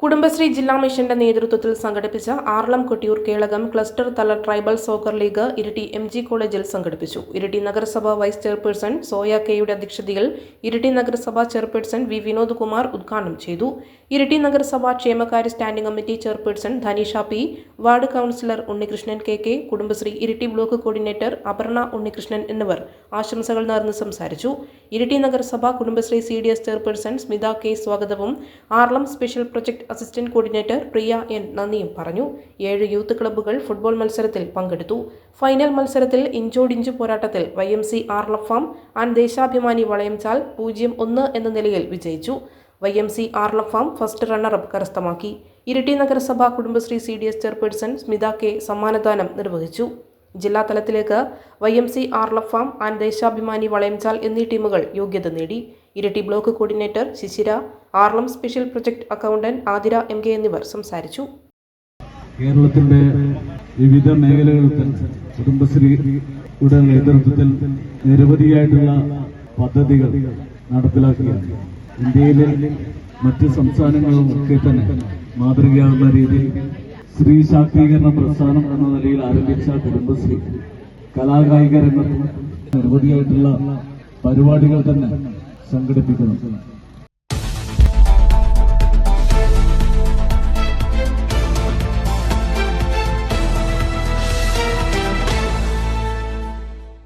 കുടുംബശ്രീ ജില്ലാ മിഷന്റെ നേതൃത്വത്തിൽ സംഘടിപ്പിച്ച ആർളം കൊട്ടിയൂർ കേളകം ക്ലസ്റ്റർ തല tribal soccer league Iritty MG കോളേജിൽ സംഘടിപ്പിച്ചു. ഇരിട്ടി നഗരസഭ വൈസ് ചെയർപേഴ്സൺ സോയ കെയുടെ അധ്യക്ഷതയിൽ ഇരിട്ടി നഗരസഭ ചെയർപേഴ്സൺ വി വിനോദ് കുമാർ ഉദ്ഘാടനം ചെയ്തു. ഇരിട്ടി നഗരസഭ ക്ഷേമകാര്യ standing committee chairperson Dhanisha P, ward councillor Unnikrishnan KK, Kudumbashree Iritty block coordinator Aparna Unnikrishnan എന്നിവർ ആശംസകൾ നേർന്ന് സംസാരിച്ചു. ഇരിട്ടി നഗരസഭ Kudumbashree CDS chairperson Smitha K സ്വാഗതവും Aralam special project assistant coordinator Priya N നന്ദിയും പറഞ്ഞു. 7 യൂത്ത് ക്ലബ്ബുകൾ ഫുട്ബോൾ മത്സരത്തിൽ പങ്കെടുത്തു. ഫൈനൽ മത്സരത്തിൽ ഇഞ്ചോടിഞ്ച് പോരാട്ടത്തിൽ YMC Aralam farm and Deshabhimani Valayamchal 0-1 എന്ന നിലയിൽ വിജയിച്ചു. YMC Aralam farm first runner up കരസ്ഥമാക്കി. ഇരിട്ടി നഗരസഭ Kudumbashree CDS chairperson Smitha K സമ്മാനദാനം നിർവഹിച്ചു. ജില്ലാ തലത്തിലേക്ക് YMC Aralam farm and Deshabhimani Valayamchal എന്നീ ടീമുകൾ യോഗ്യത നേടി. Iritty block coordinator Sisira, Aralam special project accountant Athira MK എന്നിവർ സംസാരിച്ചു. കേരളത്തിന്റെ വിവിധ മേഖലകളിൽ കുടുംബശ്രീയുടെ നേതൃത്വത്തിൽ നിരവധിയായിട്ടുള്ള പദ്ധതികൾ നടപ്പിലാക്കുകയാണ്. ഇന്ത്യയിലെ മറ്റ് സംസ്ഥാനങ്ങളും ഒക്കെ തന്നെ മാതൃകയാകുന്ന രീതിയിൽ സ്ത്രീ ശാക്തീകരണ പ്രസ്ഥാനം എന്ന നിലയിൽ ആരംഭിച്ച കുടുംബശ്രീ കലാകായിക രംഗത്ത് നിരവധിയായിട്ടുള്ള പരിപാടികൾ തന്നെ സംഘടിപ്പിക്കുന്നു.